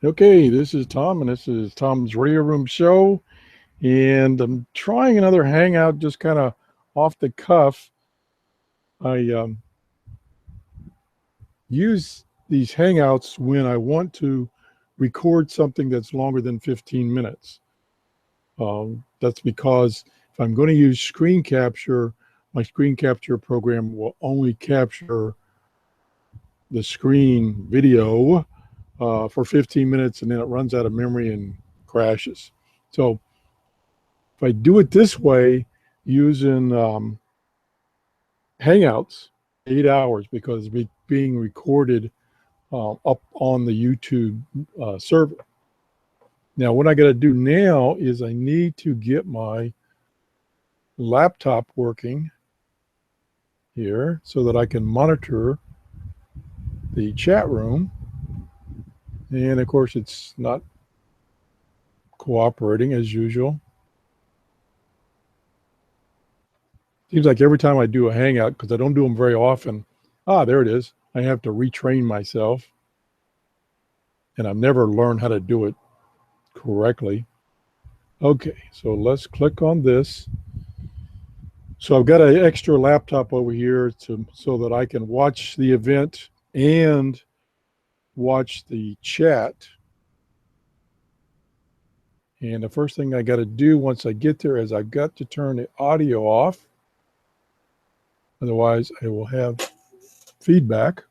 Okay, this is Tom, and this is Tom's Radio Room Show. And I'm trying another Hangout just kind of off the cuff. I use these Hangouts when I want to record something that's longer than 15 minutes. That's because if I'm going to use screen capture, my screen capture program will only capture the screen video for 15 minutes, and then it runs out of memory and crashes. So if I do it this way using Hangouts, 8 hours because it's being recorded up on the YouTube server. Now, what I got to do now is I need to get my laptop working here so that I can monitor the chat room. And of course, it's not cooperating as usual. Seems like every time I do a Hangout, because I don't do them very often, there it is. I have to retrain myself. And I've never learned how to do it correctly. Okay, so let's click on this. So I've got an extra laptop over here so that I can watch the event and watch the chat. And the first thing I got to do once I get there is I've got to turn the audio off. Otherwise, I will have feedback.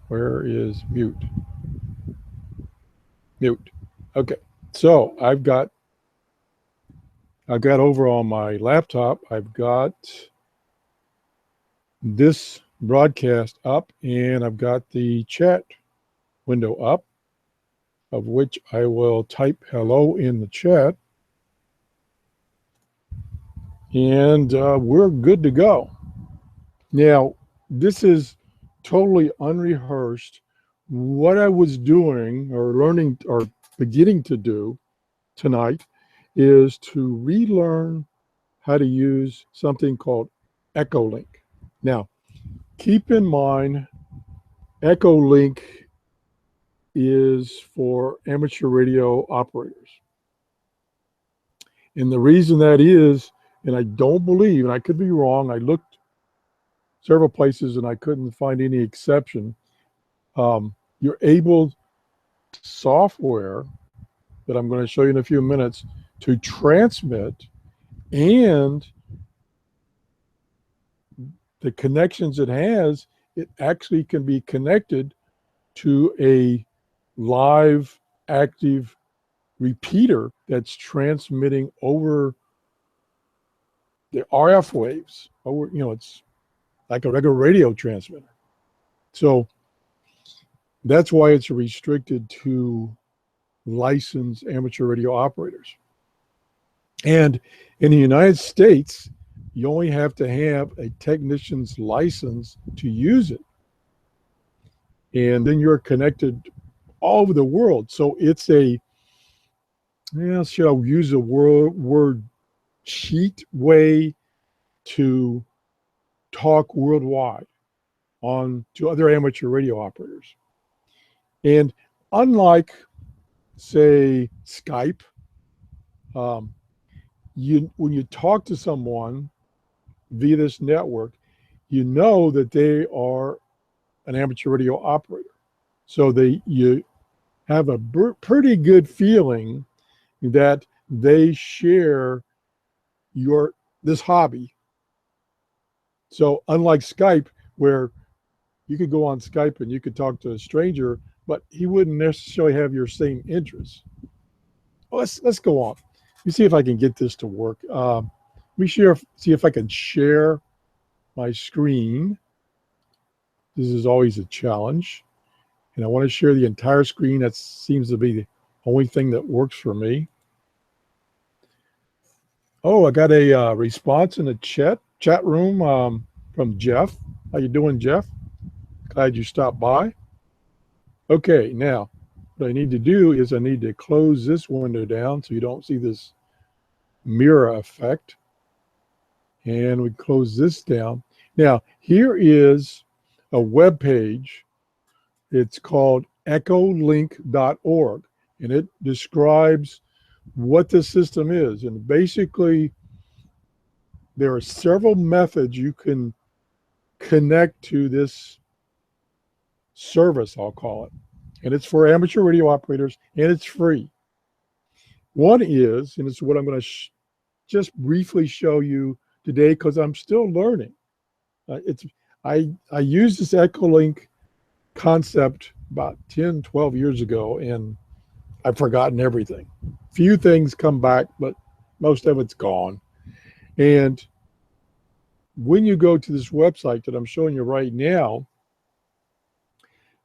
Where is mute? Mute. Okay. So I've got over on my laptop, I've got this broadcast up, and I've got the chat window up, of which I will type hello in the chat. And we're good to go. Now, this is totally unrehearsed. What I was doing or learning or beginning to do tonight is to relearn how to use something called Echolink. Now, keep in mind, Echolink is for amateur radio operators. And the reason that is, and I don't believe, and I could be wrong, I looked several places and I couldn't find any exception. You're able, software that I'm going to show you in a few minutes, to transmit, and the connections it has, it actually can be connected to a live active repeater that's transmitting over the RF waves. Over, it's like a regular radio transmitter. So that's why it's restricted to licensed amateur radio operators. And in the United States, you only have to have a technician's license to use it. And then you're connected all over the world. So it's should I use a word cheat way to talk worldwide to other amateur radio operators. And unlike, say, Skype, when you talk to someone via this network, you know that they are an amateur radio operator. So you have a pretty good feeling that they share this hobby. So unlike Skype, where you could go on Skype and you could talk to a stranger, but he wouldn't necessarily have your same interests. Well, let's go on. Let me see if I can get this to work. Let me see if I can share my screen. This is always a challenge. And I want to share the entire screen. That seems to be the only thing that works for me. Oh, I got a response in the chat room from Jeff. How you doing, Jeff? Glad you stopped by. Okay, now what I need to do is I need to close this window down so you don't see this mirror effect. And we close this down. Now, here is a web page. It's called Echolink.org, and it describes what the system is. And basically, there are several methods you can connect to this service, I'll call it. And it's for amateur radio operators, and it's free. One is, and it's what I'm going to just briefly show you today because I'm still learning. It's I used this Echolink concept about 10, 12 years ago, and I've forgotten everything. Few things come back, but most of it's gone. And when you go to this website that I'm showing you right now,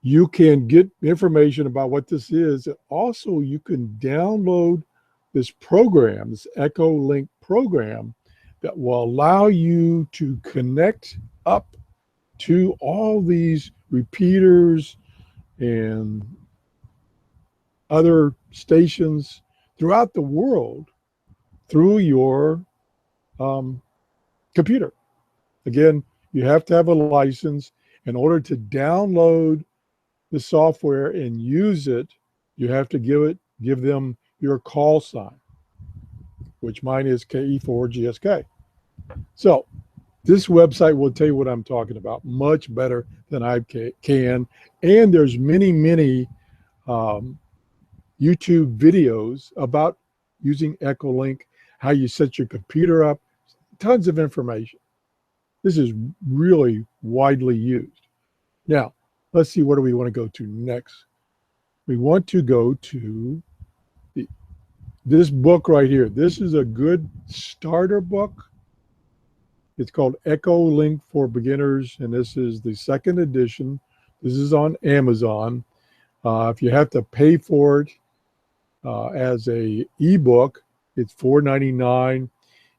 you can get information about what this is. And also, you can download this program, this Echolink program, that will allow you to connect up to all these repeaters and other stations throughout the world through your computer. Again, you have to have a license. In order to download the software and use it, you have to give them your call sign, which mine is KE4GSK. So this website will tell you what I'm talking about much better than I can. And there's many YouTube videos about using Echolink, how you set your computer up, tons of information. This is really widely used. Now, let's see, where do we want to go to next? We want to go to this book right here. This is a good starter book. It's called Echolink for Beginners, and this is the second edition. This is on Amazon. If you have to pay for it as a ebook, it's $4.99.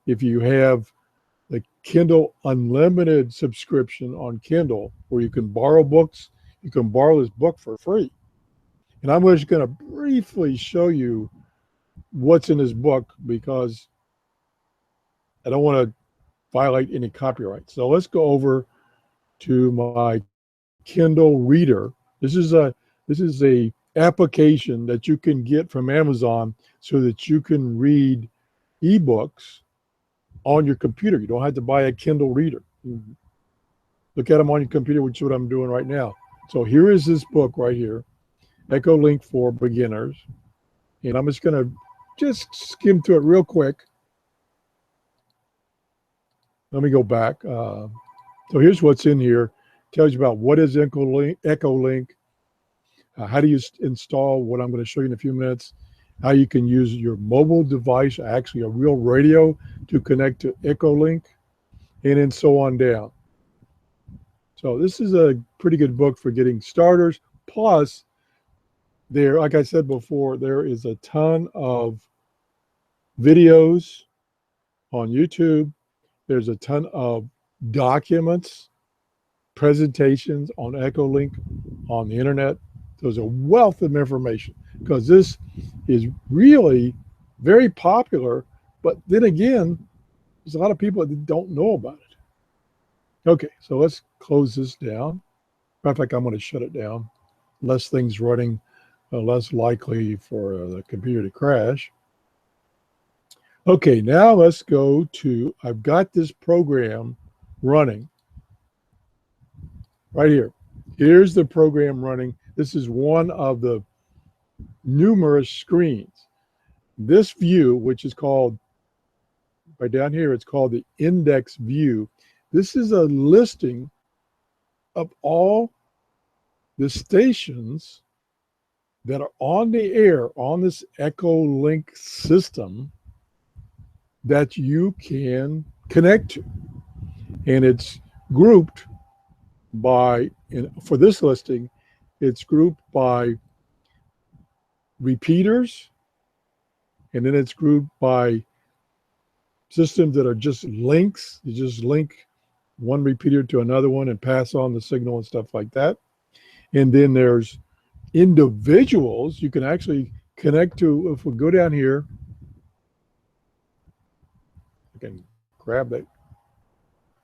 If you have the Kindle Unlimited subscription on Kindle, where you can borrow books, you can borrow this book for free. And I'm just going to briefly show you what's in this book because I don't want to violate any copyright. So let's go over to my Kindle Reader. This is a application that you can get from Amazon so that you can read ebooks on your computer. You don't have to buy a Kindle Reader. Look at them on your computer, which is what I'm doing right now. So here is this book right here, Echolink for Beginners. And I'm just going to skim through it real quick. Let me go back. So here's what's in here. It tells you about what is Echolink, how do you install what I'm going to show you in a few minutes, how you can use your mobile device, actually a real radio, to connect to Echolink, and then so on down. So this is a pretty good book for getting starters. Plus, there, like I said before, there is a ton of videos on YouTube. There's a ton of documents, presentations on Echolink on the internet. There's a wealth of information because this is really very popular. But then again, there's a lot of people that don't know about it. Okay, so let's close this down. Matter of fact, I'm going to shut it down. Less things running, less likely for the computer to crash. Okay, now let's go to, I've got this program running right here. Here's the program running. This is one of the numerous screens. This view, which is called, right down here, it's called the index view. This is a listing of all the stations that are on the air on this Echolink system that you can connect to. And it's grouped by, for this listing, it's grouped by repeaters, and then it's grouped by systems that are just links. You just link one repeater to another one and pass on the signal and stuff like that. And then there's individuals you can actually connect to. If we go down here, I can grab that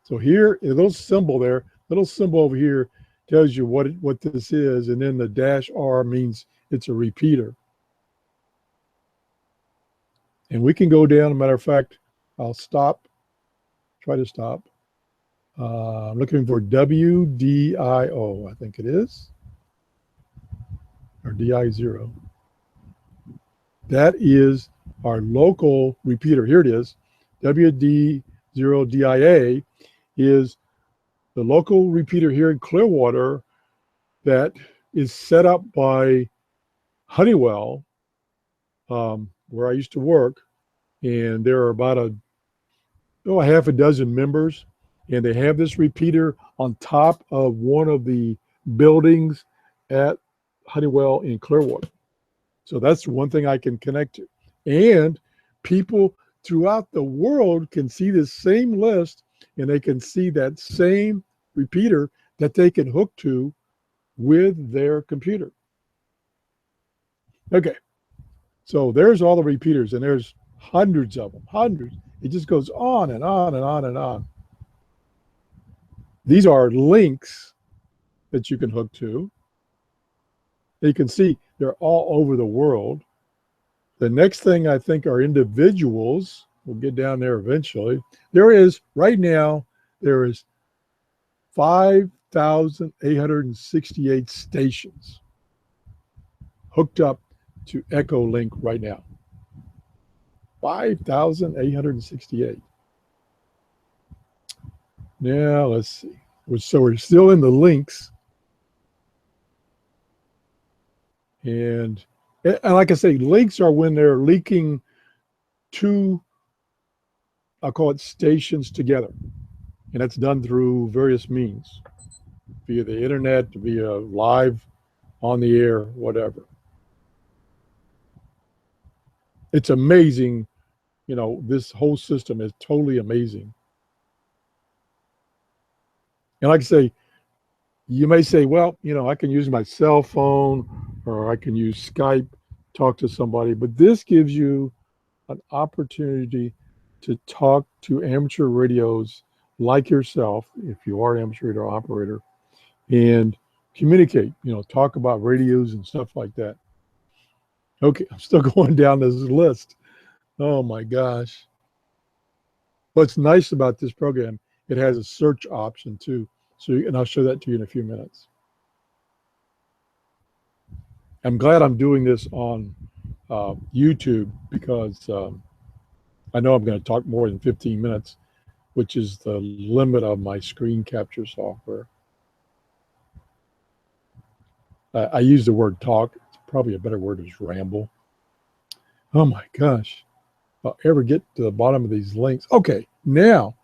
So here, a little symbol there, little symbol over here tells you what this is, and then the dash R means it's a repeater. And we can go down. As a matter of fact, I'll stop, try to stop. I'm looking for WDIO, I think it is, or DI0. That is our local repeater. Here it is. WD0DIA is the local repeater here in Clearwater that is set up by Honeywell, where I used to work. And there are about a half a dozen members. And they have this repeater on top of one of the buildings at Honeywell in Clearwater. So that's one thing I can connect to. And people throughout the world can see this same list, and they can see that same repeater that they can hook to with their computer. Okay, so there's all the repeaters, and there's hundreds of them, hundreds. It just goes on and on and on and on. These are links that you can hook to. You can see they're all over the world. The next thing I think are individuals. We'll get down there eventually. There is, right now, there is 5,868 stations hooked up to Echolink right now. 5,868. Now, let's see. So we're still in the links. And like I say, links are when they're linking two, I'll call it stations together. And that's done through various means, via the internet, via live, on the air, whatever. It's amazing. You know, this whole system is totally amazing. And like I say, you may say, well, you know, I can use my cell phone or I can use Skype, talk to somebody, but this gives you an opportunity to talk to amateur radios like yourself, if you are an amateur radio operator, and communicate, you know, talk about radios and stuff like that. Okay, I'm still going down this list. Oh my gosh. What's nice about this program, it has a search option too. So, and I'll show that to you in a few minutes. I'm glad I'm doing this on YouTube because I know I'm going to talk more than 15 minutes, which is the limit of my screen capture software. I use the word talk. It's probably a better word is ramble. Oh my gosh. If I'll ever get to the bottom of these links. Okay, now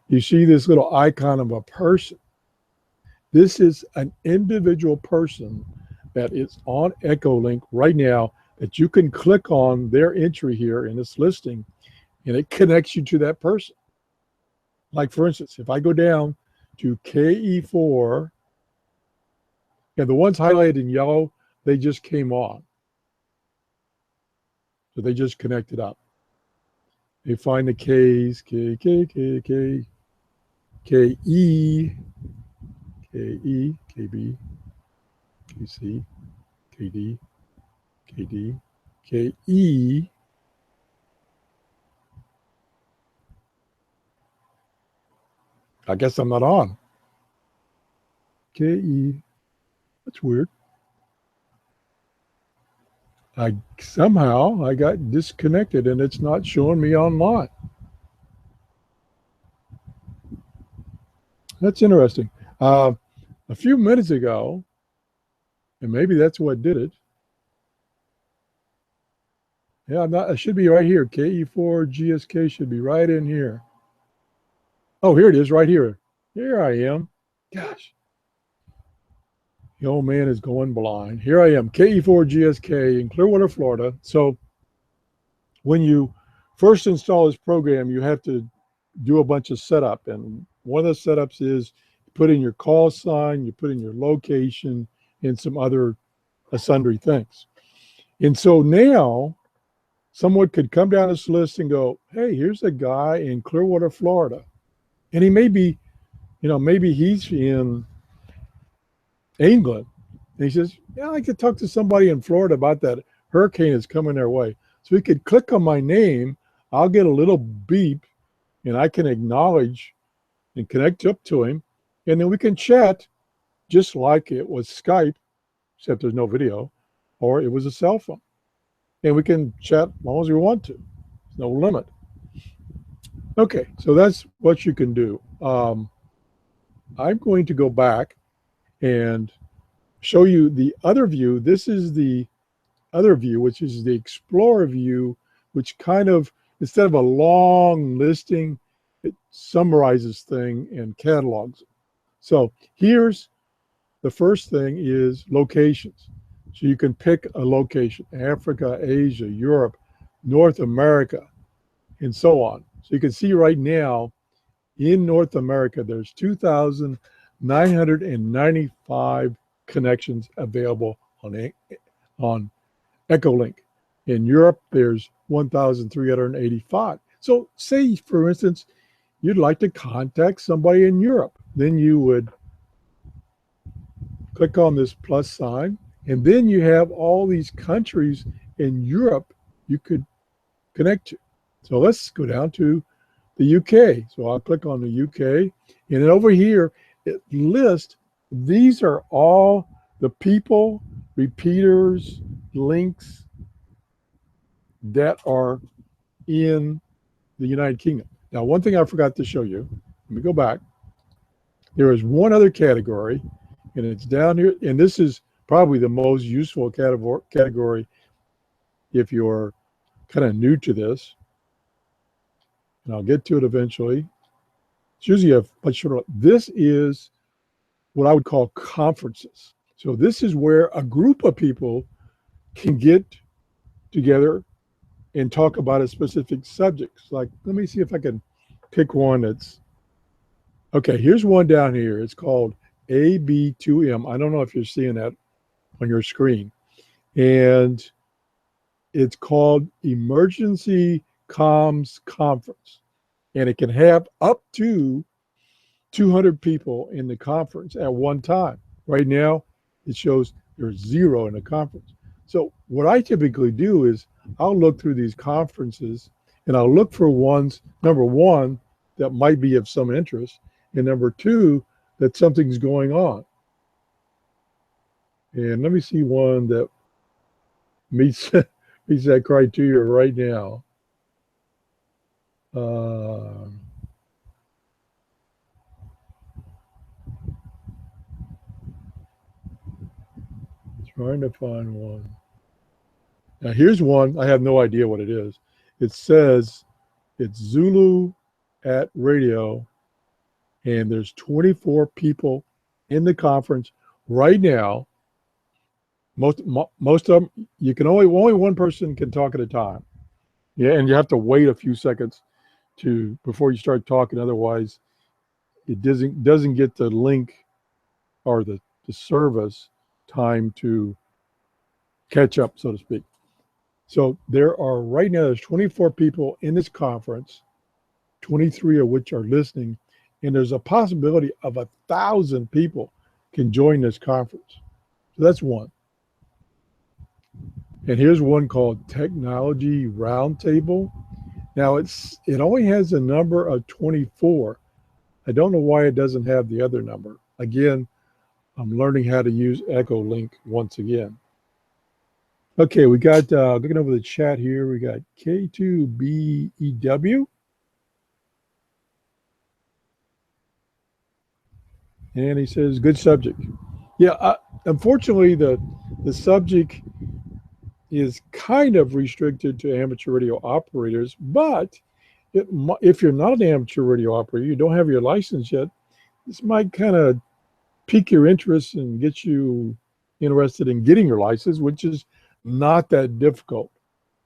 you see this little icon of a person. This is an individual person that is on Echolink right now that you can click on their entry here in this listing, and it connects you to that person. Like, for instance, if I go down to KE4, and the ones highlighted in yellow, they just came on. So they just connected up. They find the Ks, K, K, K, K, KE, KE, KB, KC, KD, KD, KE. I guess I'm not on. KE. That's weird. Somehow I got disconnected and it's not showing me online. That's interesting. A few minutes ago, and maybe that's what did it. Yeah, it should be right here. KE4 GSK should be right in here. Oh, here it is, right here. Here I am. Gosh. The old man is going blind. Here I am, KE4 GSK in Clearwater, Florida. So when you first install this program, you have to do a bunch of setup. And one of the setups is put in your call sign, you put in your location, and some other sundry things. And so now someone could come down this list and go, hey, here's a guy in Clearwater, Florida. And he may be maybe he's in England. And he says, yeah, I'd like to talk to somebody in Florida about that hurricane that's coming their way. So he could click on my name. I'll get a little beep and I can acknowledge and connect up to him. And then we can chat just like it was Skype, except there's no video, or it was a cell phone. And we can chat as long as we want to. There's no limit. Okay, so that's what you can do. I'm going to go back and show you the other view. This is the other view, which is the Explorer view, which kind of, instead of a long listing, it summarizes thing and catalogs it. So here's the first thing is locations. So you can pick a location, Africa, Asia, Europe, North America, and so on. So you can see right now in North America, there's 2,995 connections available on Echolink. In Europe, there's 1,385. So say, for instance, you'd like to contact somebody in Europe. Then you would click on this plus sign, and then you have all these countries in Europe you could connect to. So let's go down to the UK. So I'll click on the UK, and then over here, it lists, these are all the people, repeaters, links that are in the United Kingdom. Now, one thing I forgot to show you, let me go back. There is one other category, and it's down here, and this is probably the most useful category if you're kind of new to this. And I'll get to it eventually. It's usually a much shorter. This is what I would call conferences. So this is where a group of people can get together and talk about a specific subject. Like, let me see if I can pick one that's, okay, here's one down here. It's called AB2M. I don't know if you're seeing that on your screen. And it's called Emergency Comms Conference. And it can have up to 200 people in the conference at one time. Right now, it shows there's 0 in the conference. So what I typically do is I'll look through these conferences and I'll look for ones, number one, that might be of some interest, and number two, that something's going on. And let me see one that meets that criteria right now. Trying to find one. Now here's one. I have no idea what it is. It says it's Zulu at radio, and there's 24 people in the conference right now. Most of them, you can only one person can talk at a time. Yeah, and you have to wait a few seconds before you start talking. Otherwise, it doesn't get the link or the service time to catch up, so to speak. So there are right now, there's 24 people in this conference, 23 of which are listening, and there's a possibility of 1,000 people can join this conference. So that's one. And here's one called Technology Roundtable. Now it only has a number of 24. I don't know why it doesn't have the other number. Again, I'm learning how to use Echolink once again. Okay, we got, looking over the chat here, we got K2BEW. And he says, good subject. Yeah, unfortunately, the subject is kind of restricted to amateur radio operators, but if you're not an amateur radio operator, you don't have your license yet, this might kind of pique your interest and get you interested in getting your license, which is not that difficult.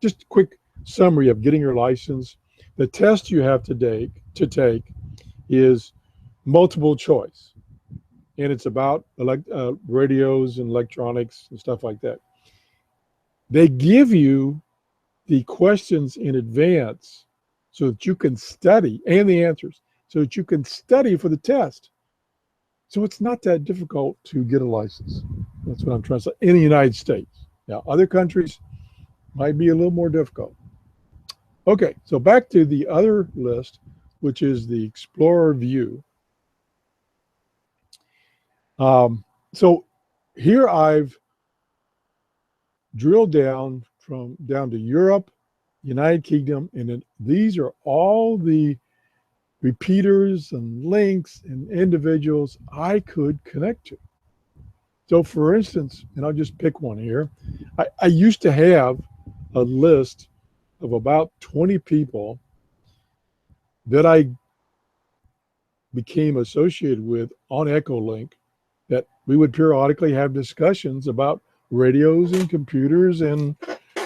Just a quick summary of getting your license. The test you have to take is multiple choice, and it's about radios and electronics and stuff like that. They give you the questions in advance so that you can study, and the answers, so that you can study for the test. So it's not that difficult to get a license. That's what I'm trying to say, in the United States. Now, other countries might be a little more difficult. Okay, so back to the other list, which is the Explorer View. So here I've drilled down to Europe, United Kingdom, and then these are all the repeaters and links and individuals I could connect to. So for instance, and I'll just pick one here, I used to have a list of about 20 people that I became associated with on Echolink, that we would periodically have discussions about radios and computers and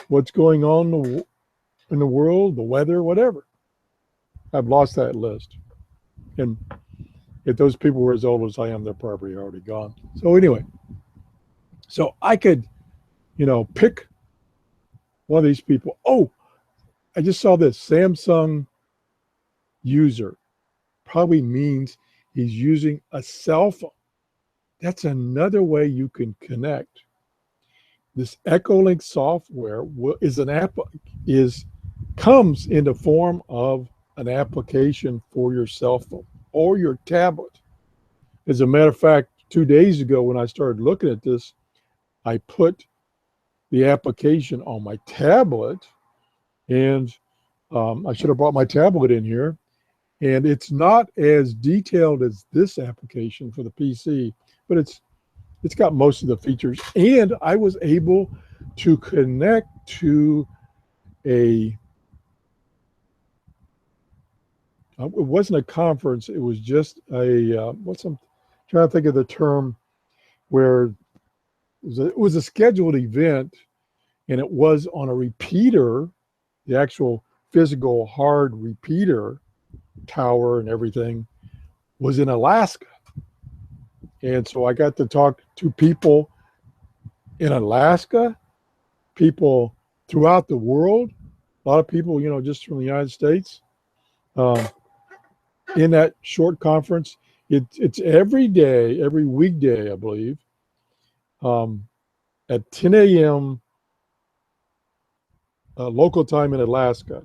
what's going on in the world, the weather, whatever. I've lost that list. And if those people were as old as I am, they're probably already gone. So anyway, so I could, pick one of these people. Oh, I just saw this Samsung user. Probably means he's using a cell phone. That's another way you can connect. This Echolink software comes in the form of an application for your cell phone or your tablet. As a matter of fact, 2 days ago when I started looking at this, I put the application on my tablet, and I should have brought my tablet in here. And it's not as detailed as this application for the PC, but it's got most of the features. And I was able to connect to it wasn't a conference, it was just I'm trying to think of the term, where it was a scheduled event, and it was on a repeater, the actual physical hard repeater tower and everything was in Alaska. And so I got to talk to people in Alaska, people throughout the world, a lot of people, just from the United States. In that short conference, it's every day, every weekday, I believe, at 10 a.m. Local time in Alaska,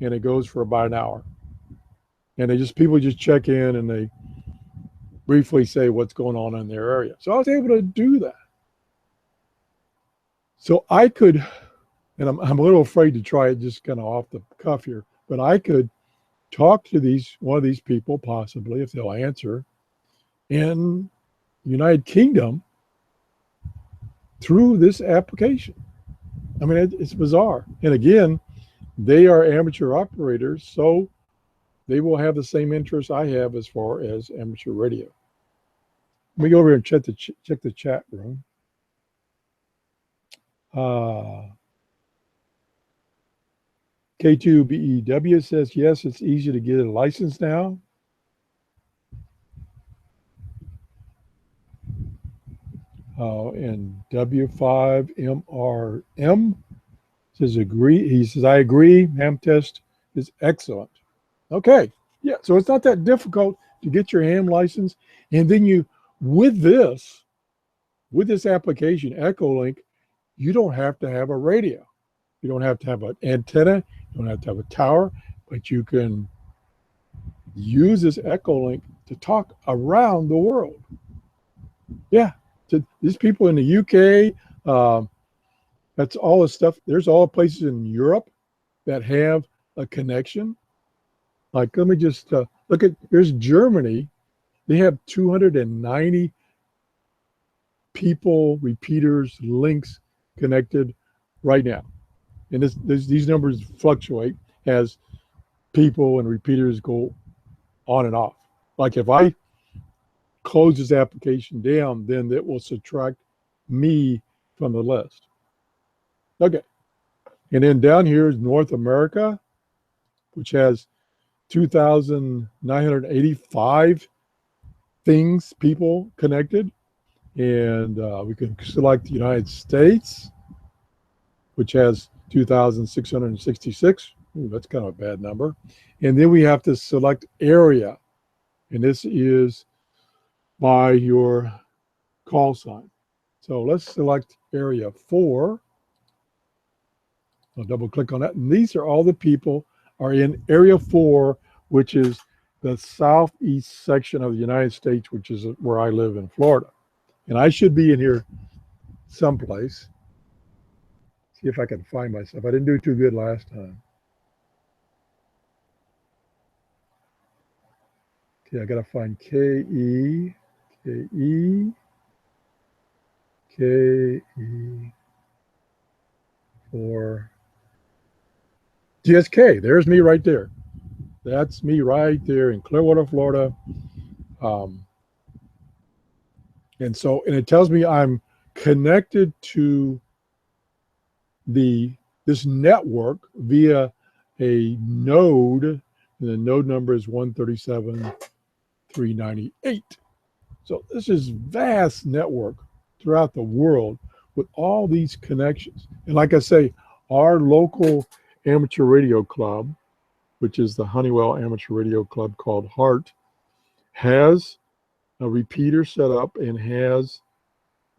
and it goes for about an hour. And people just check in and they briefly say what's going on in their area. So I was able to do that. So I could, and I'm a little afraid to try it just kind of off the cuff here, but I could talk to one of these people, possibly, if they'll answer, in United Kingdom through this application. I mean, it's bizarre. And again, they are amateur operators, so they will have the same interests I have as far as amateur radio. Let me go over and check the chat room. K2BEW says, yes, it's easy to get a license now. And W5MRM says, agree. He says, I agree. Ham test is excellent. Okay. Yeah. So it's not that difficult to get your ham license. And then with this application, Echolink, you don't have to have a radio. You don't have to have an antenna. You don't have to have a tower, but you can use this Echolink to talk around the world. Yeah. To these people in the UK, that's all the stuff. There's all the places in Europe that have a connection. Like, let me just look at, here's Germany. They have 290 people, repeaters, links connected right now. And these numbers fluctuate as people and repeaters go on and off. Like if I close this application down, then it will subtract me from the list. Okay. And then down here is North America, which has 2,985 people connected. And we can select the United States, which has 2,666. Ooh, that's kind of a bad number. And then we have to select area. And this is by your call sign. So let's select area 4. I'll double click on that. And these are all the people are in area 4, which is the southeast section of the United States, which is where I live in Florida. And I should be in here someplace. See if I can find myself. I didn't do too good last time. Okay, I got to find KE, KE, KE for GSK. There's me right there. That's me right there in Clearwater, Florida. And it tells me I'm connected to this network via a node, and the node number is 137.398. So this is vast network throughout the world with all these connections. And like I say, our local amateur radio club, which is the Honeywell Amateur Radio Club called HART, has a repeater set up and has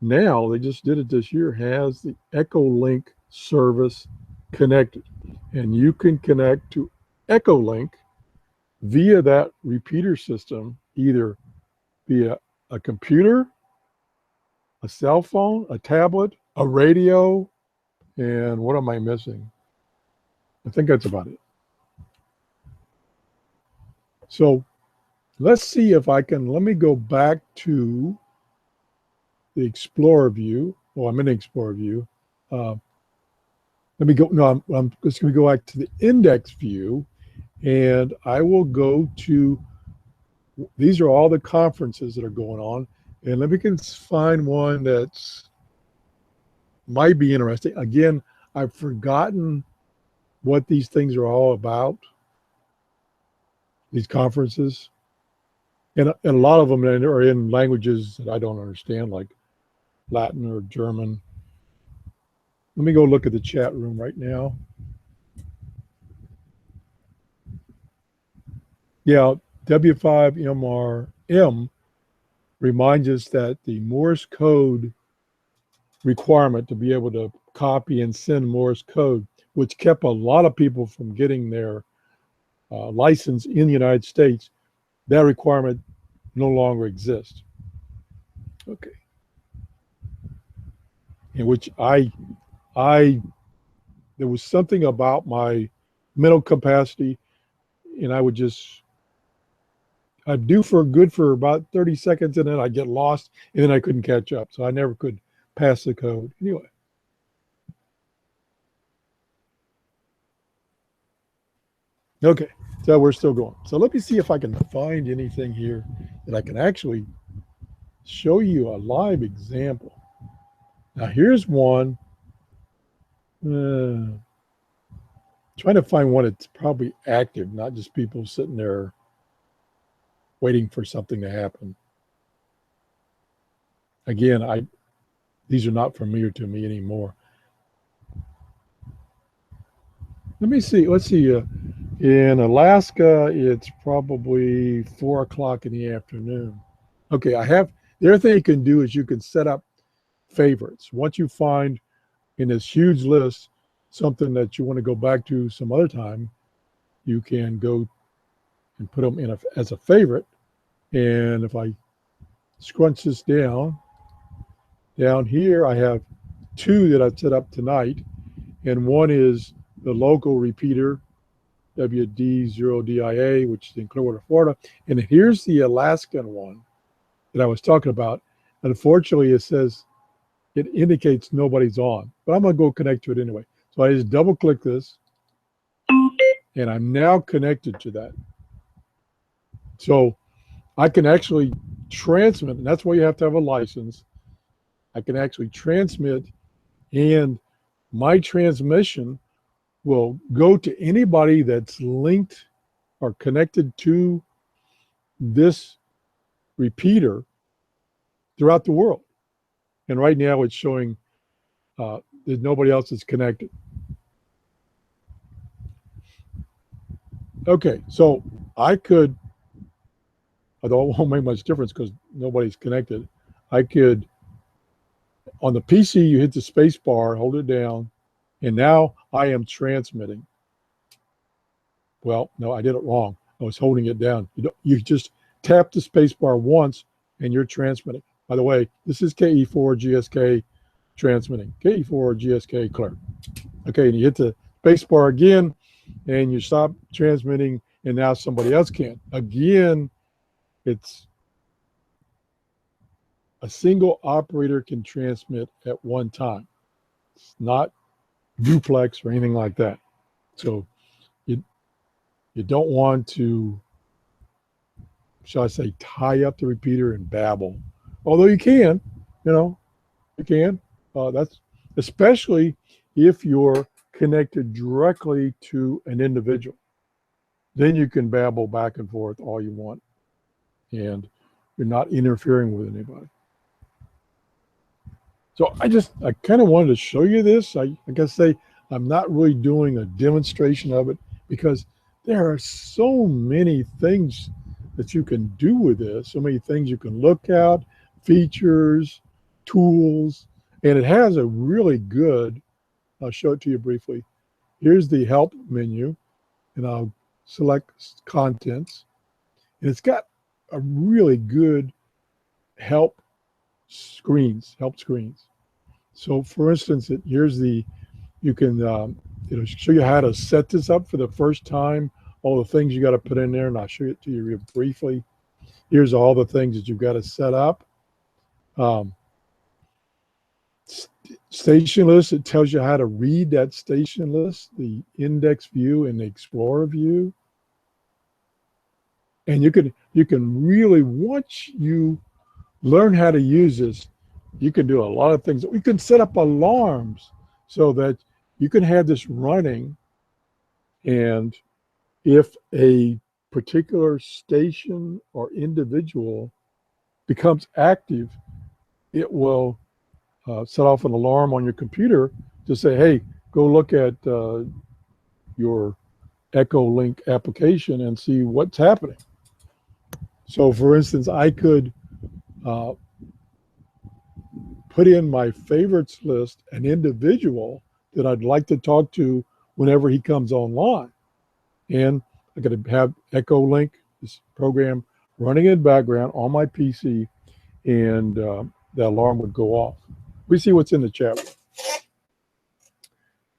now, they just did it this year, has the Echolink service connected. And you can connect to Echolink via that repeater system, either via a computer, a cell phone, a tablet, a radio, and what am I missing? I think that's about it. So let's see if I can, let me go back to the Explorer view. Oh, I'm in the Explorer view. Let me go, no, I'm just going to go back to the index view, and I will go to, these are all the conferences that are going on, and let me find one that's might be interesting. Again, I've forgotten what these things are all about, these conferences. And a lot of them are in languages that I don't understand, like Latin or German. Let me go look at the chat room right now. Yeah, W5MRM reminds us that the Morse code requirement to be able to copy and send Morse code, which kept a lot of people from getting their license in the United States, that requirement no longer exists. Okay. In which there was something about my mental capacity, and I'd do for good for about 30 seconds, and then I'd get lost, and then I couldn't catch up. So I never could pass the code. Anyway. Okay, so we're still going. So let me see if I can find anything here that I can actually show you a live example. Now here's one. Trying to find one that's probably active, not just people sitting there waiting for something to happen. Again, these are not familiar to me anymore. Let me see. Let's see. In Alaska, it's probably 4 o'clock in the afternoon. Okay, the other thing you can do is you can set up favorites. Once you find in this huge list something that you want to go back to some other time, you can go and put them in as a favorite. And if I scrunch this down here, I have 2 that I've set up tonight. And one is the local repeater, WD0DIA, which is in Clearwater, Florida. And here's the Alaskan one that I was talking about. Unfortunately, it indicates nobody's on, but I'm going to go connect to it anyway. So I just double click this, and I'm now connected to that. So I can actually transmit, and that's why you have to have a license. I can actually transmit, and my transmission will go to anybody that's linked or connected to this repeater throughout the world. And right now it's showing that nobody else is connected. Okay, so I could although it won't make much difference because nobody's connected. I could, on the PC, you hit the space bar, hold it down, and now I am transmitting. Well, no, I did it wrong. I was holding it down. You just tap the space bar once and you're transmitting. By the way, this is KE4 GSK transmitting. KE4 GSK clear. Okay, and you hit the space bar again and you stop transmitting, and now somebody else can. Again, it's a single operator can transmit at one time. It's not duplex or anything like that. So you don't want to, shall I say, tie up the repeater and babble. Although you can, you can. That's especially if you're connected directly to an individual. Then you can babble back and forth all you want, and you're not interfering with anybody. So I kind of wanted to show you this. I gotta say, I'm not really doing a demonstration of it because there are so many things that you can do with this, so many things you can look at, features, tools, and it has a really good, I'll show it to you briefly. Here's the help menu, and I'll select contents, and it's got a really good help screens. So for instance, you can, it'll show you how to set this up for the first time, all the things you got to put in there, and I'll show it to you real briefly. Here's all the things that you've got to set up. Station list, it tells you how to read that station list, the index view and the explorer view. And you can really, once you learn how to use this, you can do a lot of things. We can set up alarms so that you can have this running, and if a particular station or individual becomes active, it will set off an alarm on your computer to say, hey, go look at your Echolink application and see what's happening. So for instance, I could put in my favorites list an individual that I'd like to talk to whenever he comes online. And I could have Echolink, this program, running in background on my PC, and the alarm would go off. We see what's in the chat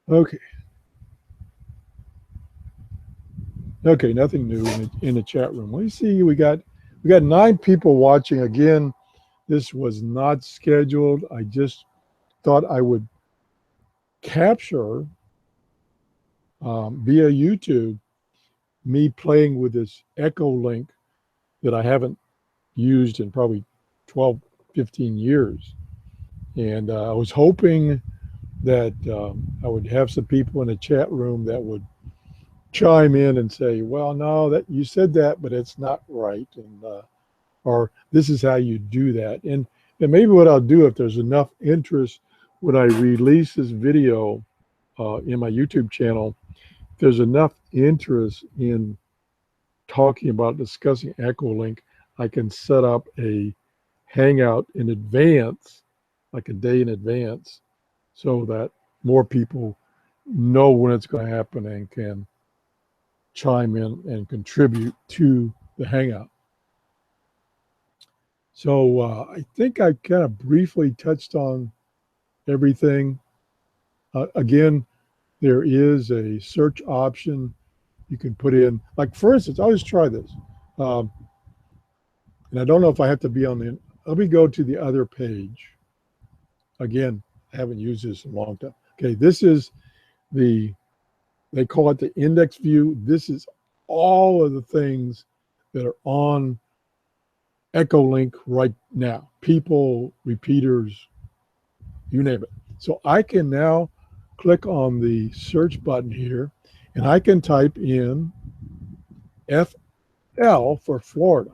room. Okay, nothing new in the chat room. Let me see, we got 9 people watching. Again, this was not scheduled. I just thought I would capture via YouTube me playing with this Echolink that I haven't used in probably 12, 15 years. And I was hoping that I would have some people in the chat room that would chime in and say, well, no, that you said that, but it's not right. And or this is how you do that. And maybe what I'll do, if there's enough interest when I release this video in my YouTube channel, if there's enough interest in talking about discussing Echolink, I can set up a hangout in advance, like a day in advance, so that more people know when it's going to happen and can chime in and contribute to the hangout. So I think I kind of briefly touched on everything. Again, there is a search option you can put in. Like for instance, I'll just try this. And I don't know if I have to be on the, let me go to the other page. Again, I haven't used this in a long time. Okay, this is they call it the index view. This is all of the things that are on Echolink right now. People, repeaters, you name it. So I can now click on the search button here, and I can type in FL for Florida.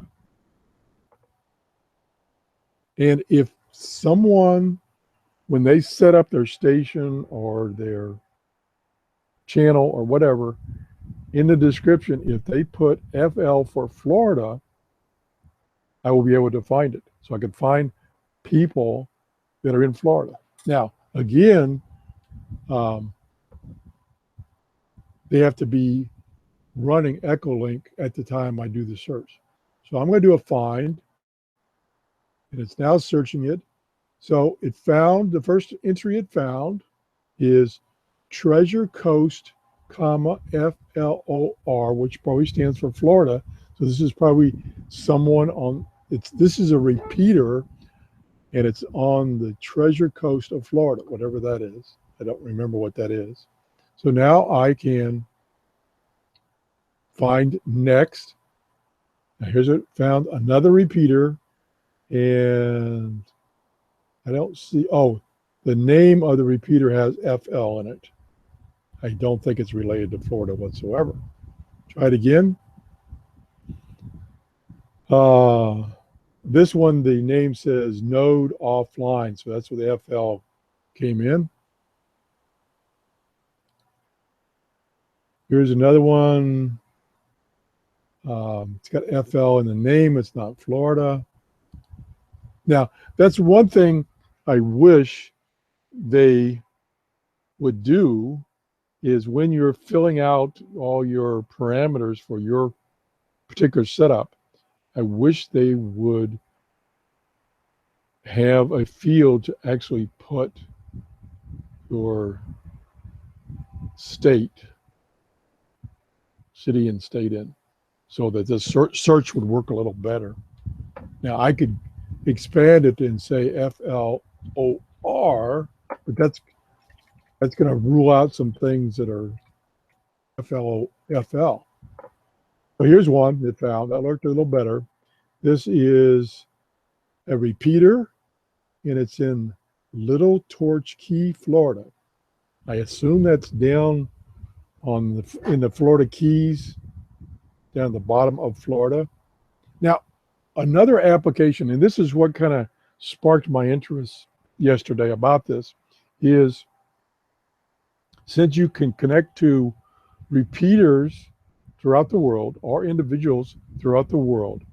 And if someone, when they set up their station or their channel or whatever, in the description, if they put FL for Florida, I will be able to find it. So I can find people that are in Florida. Now, again, um, they have to be running Echolink at the time I do the search. So I'm going to do a find, and it's now searching it. So it found, the first entry it found is Treasure Coast, comma, FLOR, which probably stands for Florida. So this is probably someone on, this is a repeater, and it's on the Treasure Coast of Florida, whatever that is. I don't remember what that is. So now I can find next. Now here's it, found another repeater, and I don't see, oh, the name of the repeater has FL in it. I don't think it's related to Florida whatsoever. Try it again. This one, the name says node offline, so that's where the FL came in. Here's another one. It's got FL in the name. It's not Florida. Now, that's one thing I wish they would do is when you're filling out all your parameters for your particular setup, I wish they would have a field to actually put your state, city and state in, so that the search would work a little better. Now I could expand it and say FLOR, but that's going to rule out some things that are FL. So here's one that found that looked a little better. This is a repeater, and it's in Little Torch Key, Florida. I assume that's down on in the Florida Keys, down the bottom of Florida. Now, another application, and this is what kind of sparked my interest yesterday about this, is since you can connect to repeaters throughout the world or individuals throughout the world,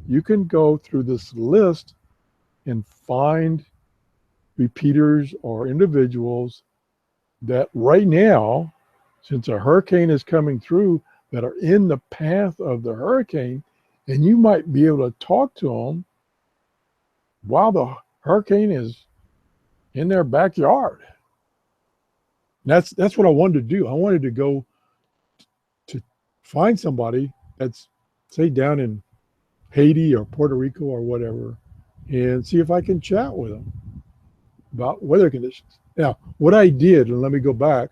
you can go through this list and find repeaters or individuals that right now, since a hurricane is coming through, that are in the path of the hurricane, and you might be able to talk to them while the hurricane is in their backyard. That's what I wanted to do. I wanted to go to find somebody that's, say, down in Haiti or Puerto Rico or whatever, and see if I can chat with them about weather conditions. Now, what I did, and let me go back,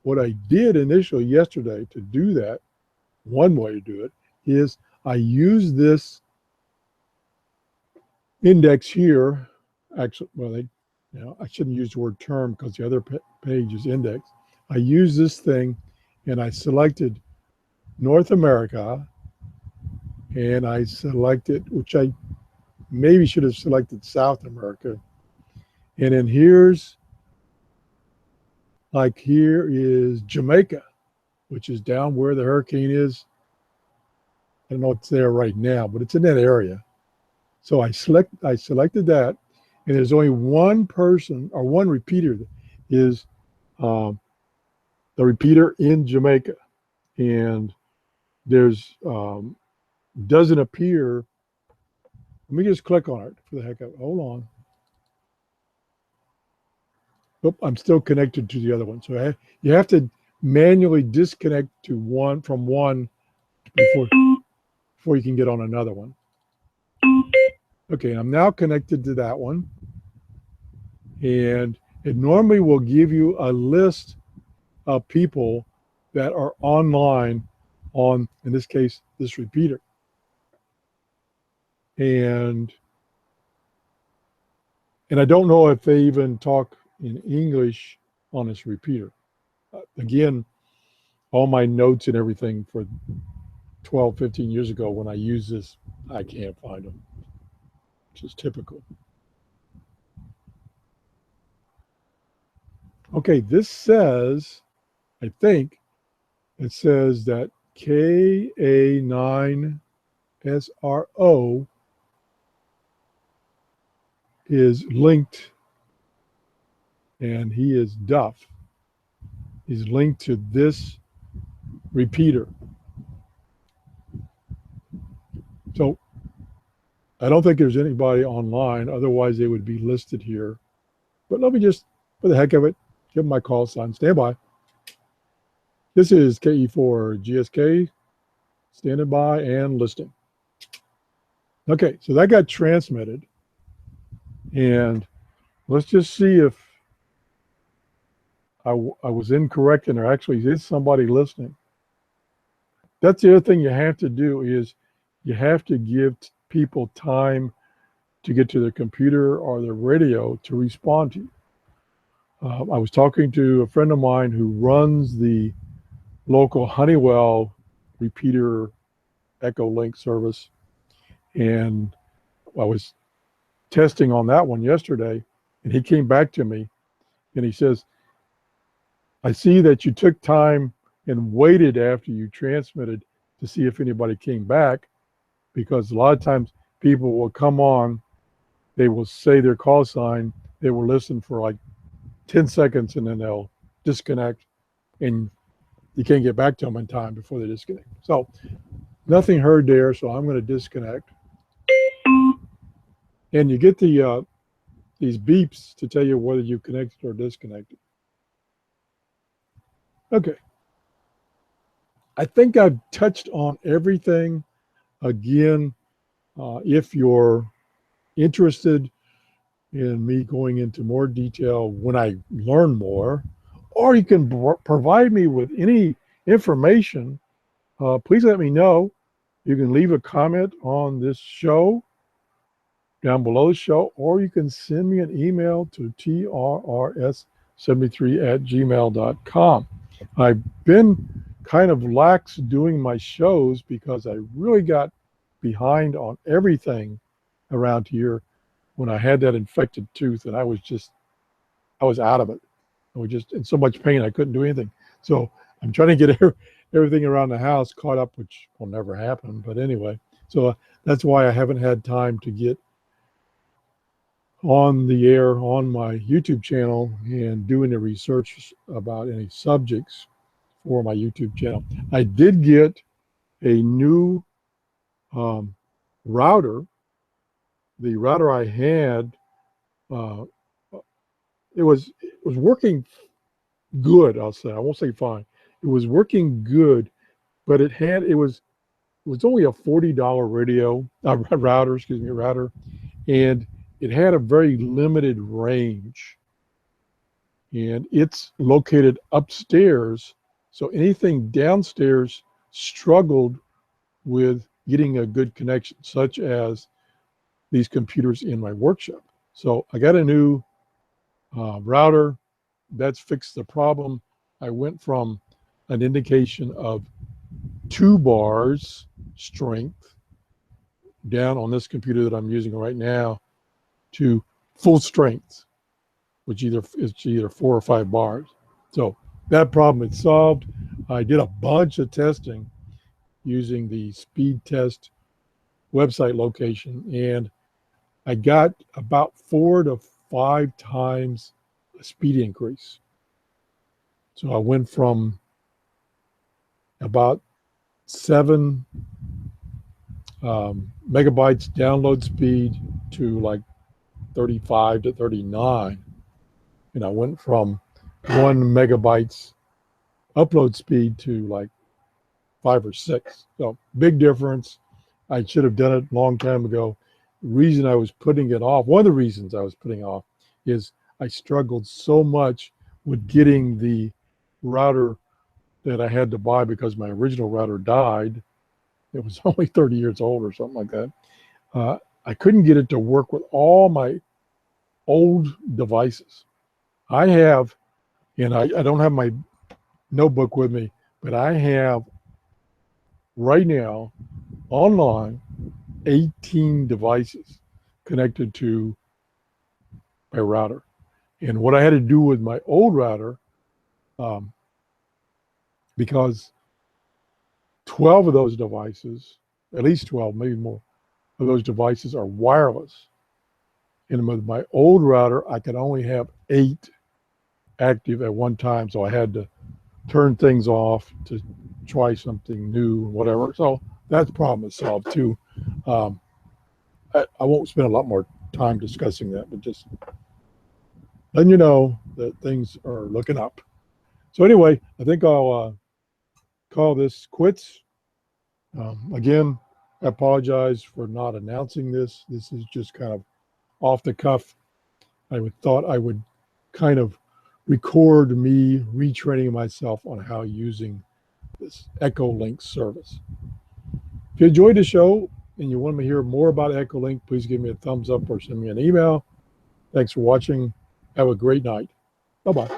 what I did initially yesterday to do that, one way to do it, is I used this index here. Actually, well, I shouldn't use the word term because the other page is index. I used this thing, and I selected North America, and I selected, which I maybe should have selected South America. And then here's, like here is Jamaica, which is down where the hurricane is. I don't know what's there right now, but it's in that area. So I selected that, and there's only one person or one repeater that is the repeater in Jamaica, and there's doesn't appear. Let me just click on it for the heck of it. Hold on. Oh, I'm still connected to the other one, so you have to manually disconnect to from one before you can get on another one. Okay, I'm now connected to that one, and it normally will give you a list of people that are online on, in this case, this repeater. And I don't know if they even talk in English on this repeater. Again, all my notes and everything for 12, 15 years ago when I used this, I can't find them, which is typical. Okay, this says, I think it says that KA9SRO is linked, and he is Duff. He's linked to this repeater. So I don't think there's anybody online, otherwise they would be listed here. But let me just, for the heck of it, give my call sign. Stand by. This is KE4GSK, standing by and listening. Okay, so that got transmitted. And let's just see if I was incorrect and there actually is somebody listening. That's the other thing you have to do is you have to give people time to get to their computer or their radio to respond to you. I was talking to a friend of mine who runs the local Honeywell repeater Echolink service, and I was testing on that one yesterday, and he came back to me and he says, I see that you took time and waited after you transmitted to see if anybody came back, because a lot of times people will come on, they will say their call sign, they will listen for like 10 seconds and then they'll disconnect, and you can't get back to them in time before they disconnect. So nothing heard there, so I'm going to disconnect. And you get the these beeps to tell you whether you connected or disconnected. Okay. I think I've touched on everything. Again, if you're interested in me going into more detail when I learn more, or you can provide me with any information, please let me know. You can leave a comment on this show down below the show, or you can send me an email to trrs73@gmail.com. I've been kind of lax doing my shows because I really got behind on everything around here when I had that infected tooth, and I was out of it. I was just in so much pain I couldn't do anything. So I'm trying to get everything around the house caught up, which will never happen. But anyway, so that's why I haven't had time to get on the air on my YouTube channel and doing the research about any subjects for my YouTube channel. I did get a new router. The router I had, uh, it was working good. I'll say, I won't say fine. It was working good, but it was only a $40 router, and it had a very limited range. And it's located upstairs, so anything downstairs struggled with getting a good connection, such as these computers in my workshop. So I got a new router. That's fixed the problem. I went from an indication of 2 bars strength down on this computer that I'm using right now to full strength, which is either 4 or 5 bars. So that problem is solved. I did a bunch of testing using the speed test website location, and I got about 4 to 5 times a speed increase. So I went from about 7 megabytes download speed to like 35 to 39. And I went from 1 megabytes upload speed to like 5 or 6. So big difference. I should have done it a long time ago. The reason I was putting it off, one of the reasons I was putting off, is I struggled so much with getting the router that I had to buy because my original router died. It was only 30 years old or something like that. I couldn't get it to work with all my old devices. I have, and I don't have my notebook with me, but I have right now online 18 devices connected to my router. And what I had to do with my old router, because 12 of those devices, at least 12, maybe more, of those devices are wireless. And with my old router, I could only have 8 active at one time. So I had to turn things off to try something new, whatever. So that problem is solved too. Um, I won't spend a lot more time discussing that, but just letting you know that things are looking up. So anyway, I think I'll call this quits. Again, I apologize for not announcing this. This is just kind of off the cuff. Thought I would kind of record me retraining myself on how using this Echolink service. If you enjoyed the show and you want to hear more about Echolink, please give me a thumbs up or send me an email. Thanks for watching. Have a great night. Bye-bye.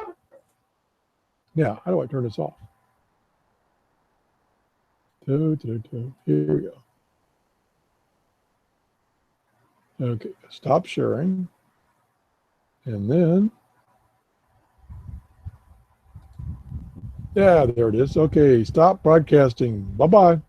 Now, how do I turn this off? Here we go. Okay, stop sharing. And then, yeah, there it is. Okay, stop broadcasting. Bye-bye.